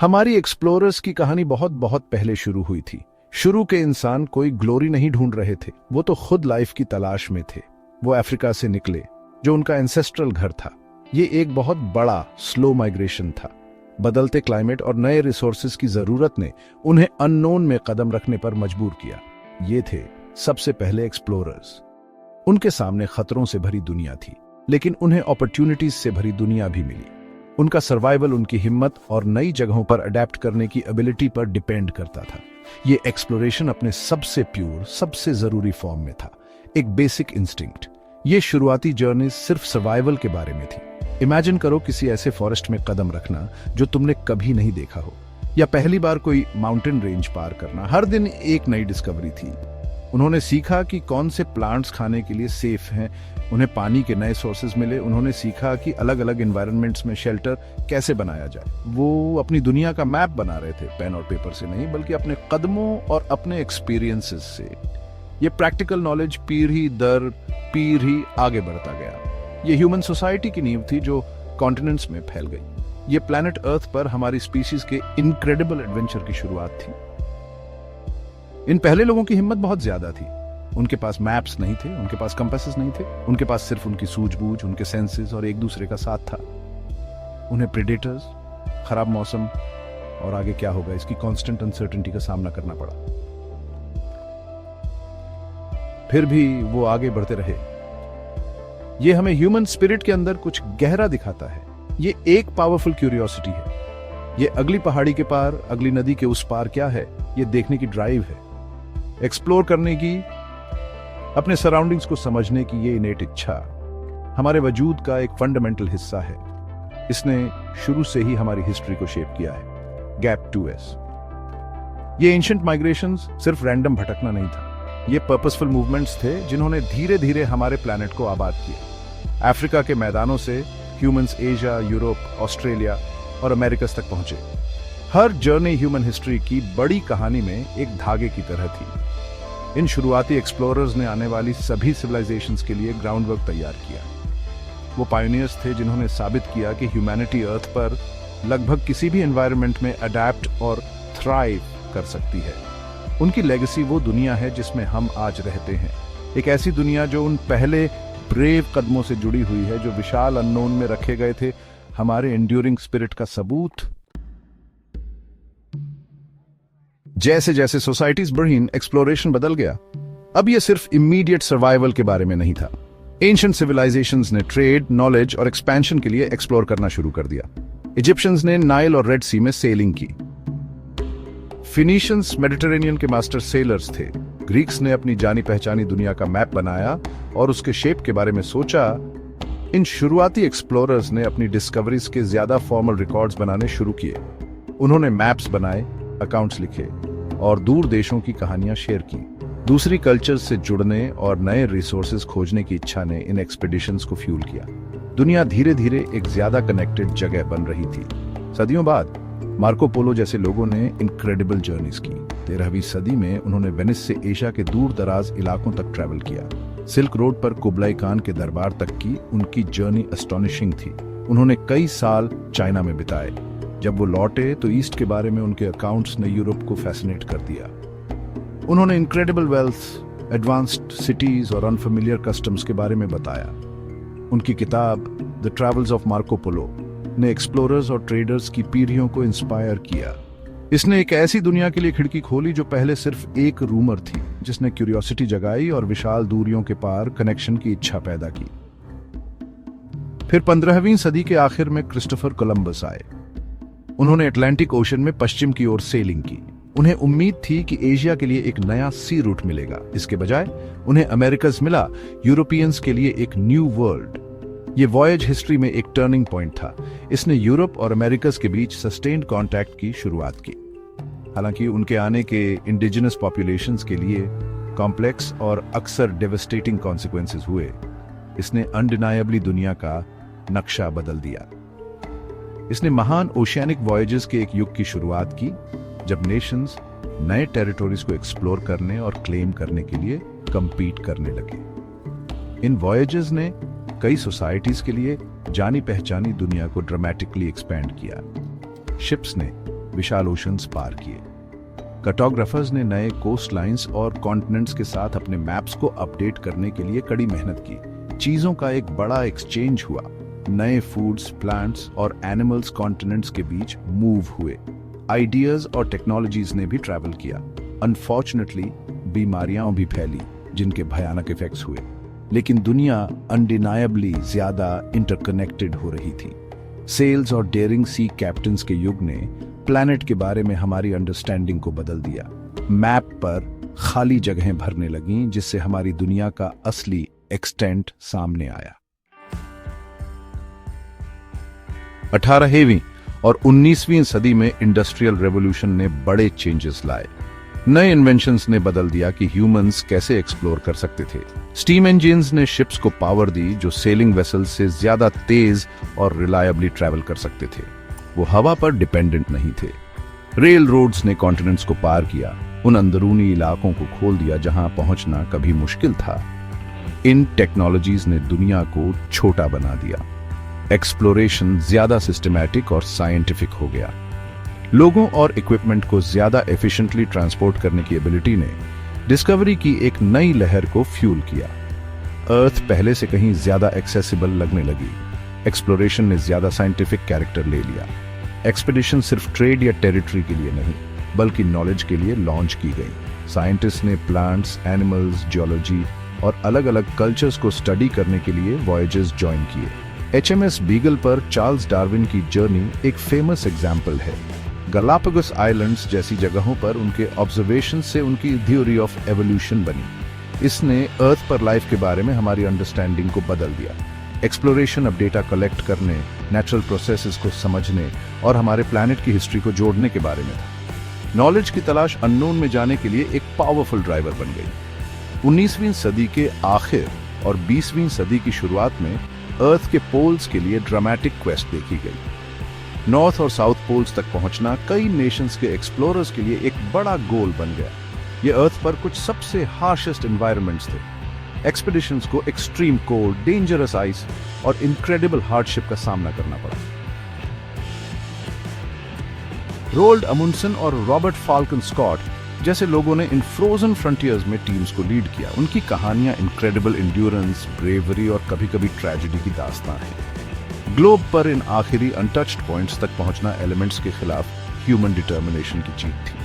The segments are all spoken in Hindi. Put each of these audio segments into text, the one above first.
हमारी एक्सप्लोरर्स की कहानी बहुत बहुत पहले शुरू हुई थी। शुरू के इंसान कोई ग्लोरी नहीं ढूंढ रहे थे, वो तो खुद लाइफ की तलाश में थे। वो अफ्रीका से निकले, जो उनका एंसेस्ट्रल घर था। ये एक बहुत बड़ा स्लो माइग्रेशन था। बदलते क्लाइमेट और नए रिसोर्सेज की जरूरत ने उन्हें अननोन में कदम रखने पर मजबूर किया। ये थे सबसे पहले एक्सप्लोरर्स। उनके सामने खतरों से भरी दुनिया थी, लेकिन उन्हें अपॉर्चुनिटीज से भरी दुनिया भी मिली। उनका सर्वाइवल उनकी हिम्मत और नई जगहों पर अडेप्ट करने की एबिलिटी पर डिपेंड करता था। ये एक्सप्लोरेशन अपने सबसे प्योर, सबसे जरूरी फॉर्म में था, एक बेसिक इंस्टिंक्ट। ये शुरुआती जर्नी सिर्फ सर्वाइवल के बारे में थी। इमेजिन करो किसी ऐसे फॉरेस्ट में कदम रखना जो तुमने कभी नहीं देखा हो, या पहली बार कोई माउंटेन रेंज पार करना। हर दिन एक नई डिस्कवरी थी। उन्होंने सीखा कि कौन से प्लांट्स खाने के लिए सेफ हैं, उन्हें पानी के नए सोर्सेज मिले। उन्होंने सीखा कि अलग अलग एनवायरनमेंट्स में शेल्टर कैसे बनाया जाए। वो अपनी दुनिया का मैप बना रहे थे, पेन और पेपर से नहीं, बल्कि अपने कदमों और अपने एक्सपीरियंसेस से। ये प्रैक्टिकल नॉलेज पीढ़ी दर पीढ़ी आगे बढ़ता गया। ये ह्यूमन सोसाइटी की नींव थी जो कॉन्टिनेंट्स में फैल गई। ये प्लैनेट अर्थ पर हमारी स्पीशीज के इनक्रेडिबल एडवेंचर की शुरुआत थी। इन पहले लोगों की हिम्मत बहुत ज्यादा थी। उनके पास मैप्स नहीं थे, उनके पास कंपासेस नहीं थे, उनके पास सिर्फ उनकी सूझबूझ, उनके सेंसेस और एक दूसरे का साथ था। उन्हें प्रेडेटर्स, खराब मौसम और आगे क्या होगा इसकी कांस्टेंट अनसर्टेनिटी का सामना करना पड़ा। फिर भी वो आगे बढ़ते रहे। ये हमें ह्यूमन स्पिरिट के अंदर कुछ गहरा दिखाता है। ये एक पावरफुल क्यूरियोसिटी है। ये अगली पहाड़ी के पार, अगली नदी के उस पार क्या है, ये देखने की ड्राइव है। एक्सप्लोर करने की, अपने सराउंडिंग्स को समझने की ये इनेट इच्छा हमारे वजूद का एक फंडामेंटल हिस्सा है। इसने शुरू से ही हमारी हिस्ट्री को शेप किया है। Gap 2S। ये एंशिएंट माइग्रेशंस सिर्फ रैंडम भटकना नहीं था। ये पर्पसफुल मूवमेंट्स थे जिन्होंने धीरे धीरे हमारे प्लैनेट को आबाद किया। अफ्रीका के मैदानों से ह्यूमंस एशिया, यूरोप, ऑस्ट्रेलिया और अमेरिकस तक पहुंचे। हर जर्नी ह्यूमन हिस्ट्री की बड़ी कहानी में एक धागे की तरह थी। इन शुरुआती एक्सप्लोरर्स ने आने वाली सभी सिविलाइजेशंस के लिए ग्राउंडवर्क तैयार किया। वो पायोनियर्स थे जिन्होंने साबित किया कि ह्यूमैनिटी अर्थ पर लगभग किसी भी एनवायरनमेंट में अडैप्ट और थ्राइव कर सकती है। उनकी लेगेसी वो दुनिया है जिसमें हम आज रहते हैं। एक ऐसी दुनिया जो उन पहले ब्रेव कदमों से जुड़ी हुई है, जो विशाल अननोन में रखे गए थे, हमारे एंड्यूरिंग स्पिरिट का सबूत। जैसे जैसे सोसाइटीज बढ़ी, एक्सप्लोरेशन बदल गया। अब यह सिर्फ इमीडिएट सर्वाइवल के बारे में नहीं था। एंशिएंट सिविलाइजेशंस ने ट्रेड, नॉलेज और एक्सपेंशन के लिए एक्सप्लोर करना शुरू कर दिया। इजिप्शियंस ने नाइल और रेड सी में सेलिंग की। फिनिशियंस मेडिटेरेनियन के मास्टर सेलर्स थे। ग्रीक्स ने अपनी जानी पहचानी दुनिया का मैप बनाया और उसके शेप के बारे में सोचा। इन शुरुआती एक्सप्लोरर्स ने अपनी डिस्कवरीज के ज्यादा फॉर्मल रिकॉर्ड्स बनाने शुरू किए। उन्होंने मैप्स बनाए, अकाउंट्स लिखे और दूर देशों की कहानियां शेयर की। दूसरी कल्चर्स से जुड़ने और नए रिसोर्सेज खोजने की इच्छा ने इन एक्सपीडिशंस को फ्यूल किया। दुनिया धीरे धीरे एक ज्यादा कनेक्टेड जगह बन रही थी। सदियों बाद मार्को पोलो जैसे लोगों ने इनक्रेडिबल जर्नीज की। 13वीं सदी में उन्होंने वेनिस से एशिया के दूर दराज इलाकों तक ट्रैवल किया। सिल्क रोड पर कुबलाई खान के दरबार तक की उनकी जर्नी एस्टोनिशिंग थी। उन्होंने कई साल चाइना में बिताए। जब वो लौटे तो ईस्ट के बारे में उनके अकाउंट्स ने यूरोप को फैसिनेट कर दिया। उन्होंने इनक्रेडिबल वेल्थ, एडवांस्ड सिटीज और अनफेमिलियर कस्टम्स के बारे में बताया। उनकी किताब the travels of Marco Polo ने एक्सप्लोरर्स और ट्रेडर्स की पीढ़ियों को इंस्पायर किया। इसने एक ऐसी दुनिया के लिए खिड़की खोली जो पहले सिर्फ एक रूमर थी, जिसने क्यूरियोसिटी जगाई और विशाल दूरियों के पार कनेक्शन की इच्छा पैदा की। फिर 15वीं सदी के आखिर में क्रिस्टोफर कोलंबस आए। उन्होंने अटलांटिक ओशन में पश्चिम की ओर सेलिंग की। उन्हें उम्मीद थी कि एशिया के लिए एक नया सी रूट मिलेगा। इसके बजाय उन्हें अमेरिकस मिला, यूरोपियंस के लिए एक न्यू वर्ल्ड। ये वॉयज हिस्ट्री में एक टर्निंग पॉइंट था। इसने यूरोप और अमेरिकस के बीच सस्टेन्ड कांटेक्ट की शुरुआत की। हालांकि उनके आने के इंडिजिनस पॉपुलेशंस के लिए कॉम्प्लेक्स और अक्सर डेवस्टेटिंग कॉन्सिक्वेंसेस हुए। इसने अनडिनायबली दुनिया का नक्शा बदल दिया। इसने महान ओशियानिक वॉयजेस के एक युग की शुरुआत की, जब नेशंस नए टेरिटोरीज को एक्सप्लोर करने और क्लेम करने के लिए कंपीट करने लगे। इन वॉयजेस ने कई सोसाइटीज के लिए जानी पहचानी दुनिया को ड्रामेटिकली एक्सपैंड किया। शिप्स ने विशाल ओशंस पार किए। कार्टोग्राफर्स ने नए कोस्ट लाइन्स और कॉन्टिनेंट्स के साथ अपने मैप्स को अपडेट करने के लिए कड़ी मेहनत की। चीजों का एक बड़ा एक्सचेंज हुआ। नए फूड्स, प्लांट्स और एनिमल्स कॉन्टिनेंट्स के बीच मूव हुए। आइडियाज और टेक्नोलॉजीज ने भी ट्रैवल किया। अनफॉर्चुनेटली बीमारियां भी फैली जिनके भयानक इफेक्ट्स हुए, लेकिन दुनिया अनडिनायबली ज्यादा इंटरकनेक्टेड हो रही थी। सेल्स और डेयरिंग सी कैप्टन्स के युग ने प्लैनेट के बारे में हमारी अंडरस्टैंडिंग को बदल दिया। मैप पर खाली जगहें भरने लगीं, जिससे हमारी दुनिया का असली एक्सटेंट सामने आया। 18वीं और 19वीं सदी में इंडस्ट्रियल रेवोल्यूशन ने बड़े चेंजेस लाए। नए इन्वेंशंस ने बदल दिया कि ह्यूमंस कैसे एक्सप्लोर कर सकते थे। स्टीम इंजन्स ने शिप्स को पावर दी जो सेलिंग वेसल्स से ज्यादा तेज और रिलायबली ट्रैवल कर सकते थे। वो हवा पर डिपेंडेंट नहीं थे। रेल रोड्स ने कॉन्टिनेंट्स को पार किया, उन अंदरूनी इलाकों को खोल दिया जहां पहुंचना कभी मुश्किल था। इन टेक्नोलॉजीज ने दुनिया को छोटा बना दिया। एक्सप्लोरेशन ज्यादा सिस्टमैटिक और साइंटिफिक हो गया। लोगों और इक्विपमेंट को ज्यादा एफिशिएंटली ट्रांसपोर्ट करने की एबिलिटी ने डिस्कवरी की एक नई लहर को फ्यूल किया। अर्थ पहले से कहीं ज्यादा एक्सेसिबल लगने लगी। एक्सप्लोरेशन ने ज्यादा साइंटिफिक कैरेक्टर ले लिया। एक्सपीडिशन सिर्फ ट्रेड या टेरिटरी के लिए नहीं, बल्कि नॉलेज के लिए लॉन्च की गई। साइंटिस्ट ने प्लांट्स, एनिमल्स, जियोलॉजी और अलग अलग कल्चर्स को स्टडी करने के लिए वॉयजेस ज्वाइन किए। HMS बीगल पर चार्ल्स डार्विन की जर्नी एक फेमस एग्जाम्पल है। गलापागोस आइलैंड्स जैसी जगहों पर उनके ऑब्जर्वेशन से उनकी थ्योरी ऑफ एवोल्यूशन बनी। इसने अर्थ पर लाइफ के बारे में हमारी अंडरस्टैंडिंग को बदल दिया। एक्सप्लोरेशन अब डेटा कलेक्ट करने, नेचुरल प्रोसेसेस को समझने और हमारे प्लैनेट की हिस्ट्री को जोड़ने के बारे में था। नॉलेज की तलाश अननोन में जाने के लिए एक पावरफुल ड्राइवर बन गई। 19वीं सदी के आखिर और 20वीं सदी की शुरुआत में अर्थ के पोल्स के लिए ड्रामेटिक क्वेस्ट देखी गई। नॉर्थ और साउथ पोल्स तक पहुंचना कई नेशंस के एक्सप्लोरर्स के लिए एक बड़ा गोल बन गया। ये अर्थ पर कुछ सबसे हार्शेस्ट एनवायरनमेंट्स थे। एक्सपीडिशंस को एक्सट्रीम कोल्ड, डेंजरस आइस और इनक्रेडिबल हार्डशिप का सामना करना पड़ा। रोल्ड अमुंडसेन और रॉबर्ट फाल्कन स्कॉट जैसे लोगों ने इन फ्रोजन फ्रंटियर्स में टीम्स को लीड किया। उनकी कहानियां इनक्रेडिबल एंड्योरेंस, ब्रेवरी और कभी-कभी ट्रेजेडी की दास्तां है। ग्लोब पर इन आखिरी अनटच्ड पॉइंट्स तक पहुंचना एलिमेंट्स के खिलाफ ह्यूमन डिटर्मिनेशन की जीत थी।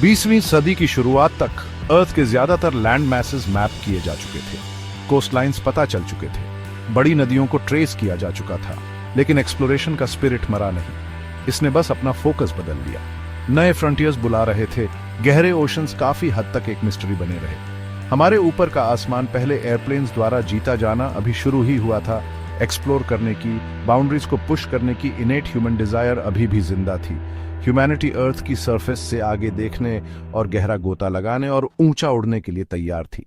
20वीं सदी की शुरुआत तक अर्थ के ज्यादातर लैंड मैसेस मैप किए जा चुके थे। कोस्टलाइंस पता चल चुके थे। बड़ी नदियों को ट्रेस किया जा चुका था। लेकिन एक्सप्लोरेशन का स्पिरिट मरा नहीं। इसने बस अपना फोकस बदल लिया। नए फ्रंटियर्स बुला रहे थे। गहरे ओशंस काफी हद तक एक मिस्ट्री बने रहे। हमारे ऊपर का आसमान पहले एयरप्लेन्स द्वारा जीता जाना अभी शुरू ही हुआ था। एक्सप्लोर करने की, बाउंड्रीज को पुश करने की इनेट ह्यूमन डिजायर अभी भी जिंदा थी। ह्यूमैनिटी अर्थ की सरफेस से आगे देखने और गहरा गोता लगाने और ऊंचा उड़ने के लिए तैयार थी।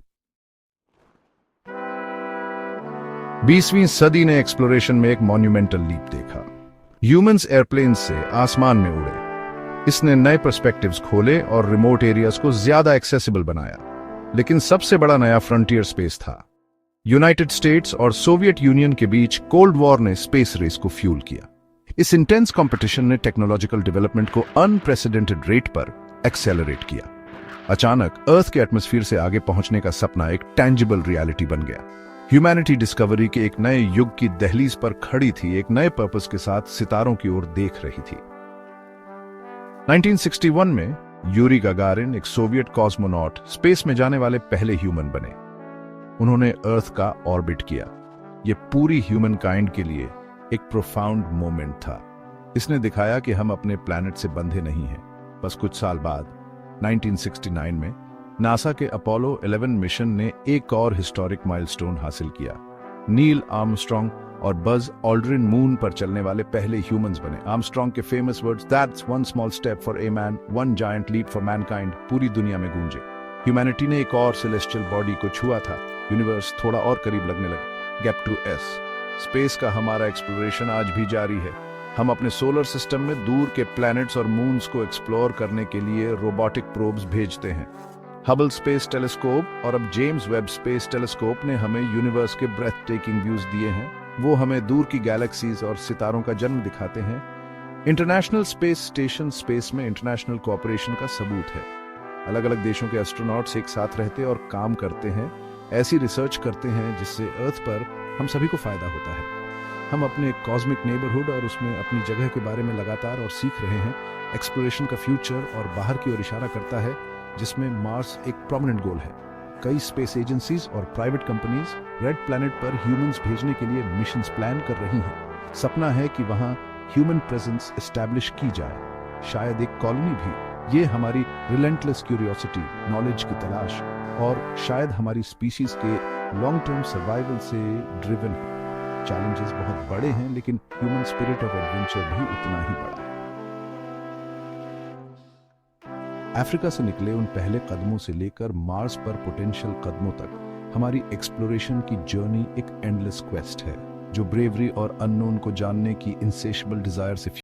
20वीं सदी ने एक्सप्लोरेशन में एक मॉन्यूमेंटल लीप देखा। ह्यूमंस एयरप्लेन्स से आसमान में उड़े। इसने नए पर्सपेक्टिव्स खोले और रिमोट एरियाज को ज्यादा एक्सेसिबल बनाया। लेकिन सबसे बड़ा नया फ्रंटियर स्पेस था। यूनाइटेड स्टेट्स और सोवियत यूनियन के बीच कोल्ड वॉर ने स्पेस रेस को फ्यूल किया। इस इंटेंस कंपटीशन ने टेक्नोलॉजिकल डेवलपमेंट को अनप्रेसिडेंटेड रेट पर एक्सेलरेट किया। अचानक अर्थ के एटमॉस्फेयर से आगे पहुंचने का सपना एक टैंजिबल रियलिटी बन गया। ह्यूमैनिटी डिस्कवरी के एक नए युग की दहलीज पर खड़ी थी, एक नए पर्पस के साथ सितारों की ओर देख रही थी। 1961 में यूरी गागारिन, एक सोवियत कॉस्मोनॉट, स्पेस में जाने वाले पहले ह्यूमन बने। उन्होंने अर्थ का ऑर्बिट किया। यह पूरी ह्यूमन काइंड के लिए एक प्रोफाउंड मोमेंट था। इसने दिखाया कि हम अपने प्लैनेट से बंधे नहीं हैं। बस कुछ साल बाद 1969 में नासा के अपोलो 11 मिशन ने एक और हिस्टोरिक माइलस्टोन हासिल किया। नील आर्मस्ट्रॉन्ग और बज ऑल्ड्रिन मून पर चलने वाले पहले ह्यूमंस बने। आर्मस्ट्रॉन्ग के famous words that's one small step for a man, one giant leap for mankind पूरी दुनिया में गूंजे। ह्यूमैनिटी ने एक और सेलेस्टियल बॉडी को छुआ था। यूनिवर्स थोड़ा और करीब लगने लगा। Gap to S. स्पेस का हमारा एक्सप्लोरेशन आज भी जारी है। हम अपने सोलर सिस्टम में दूर के प्लैनेट्स और मून्स को एक्सप्लोर करने के लिए रोबोटिक प्रोब्स भेजते हैं। हबल स्पेस टेलीस्कोप और अब जेम्स वेब स्पेस टेलीस्कोप ने हमें यूनिवर्स के ब्रेथ टेकिंग व्यूज दिए हैं। वो हमें दूर की गैलेक्सीज और सितारों का जन्म दिखाते हैं। इंटरनेशनल स्पेस स्टेशन स्पेस में इंटरनेशनल कोऑपरेशन का सबूत है। अलग अलग देशों के एस्ट्रोनॉट्स एक साथ रहते और काम करते हैं, ऐसी रिसर्च करते हैं जिससे अर्थ पर हम सभी को फायदा होता है। हम अपने कॉस्मिक नेबरहुड और उसमें अपनी जगह के बारे में लगातार और सीख रहे हैं। एक्सप्लोरेशन का फ्यूचर और बाहर की ओर इशारा करता है, जिसमें मार्स एक प्रोमिनेंट गोल है। कई स्पेस एजेंसीज और प्राइवेट कंपनीज रेड प्लैनेट पर ह्यूमंस भेजने के लिए मिशंस प्लान कर रही हैं। सपना है कि वहां ह्यूमन प्रेजेंस एस्टैब्लिश की जाए, शायद एक कॉलोनी भी। ये हमारी रिलेंटलेस क्यूरियोसिटी, नॉलेज की तलाश और शायद हमारी स्पीशीज के लॉन्ग टर्म सर्वाइवल से ड्रिवन है। चैलेंजेस बहुत बड़े हैं, लेकिन ह्यूमन स्पिरिट ऑफ एडवेंचर भी उतना ही बड़ा है। अफ्रीका से निकले उन पहले कदमों से लेकर मार्स पर पोटेंशियल कदमों तक हमारी एक्सप्लोरेशन की जर्नी एक एंडलेस क्वेस्ट है, जो ब्रेवरी और अननोन को जानने की इनसेशबल डिजायर से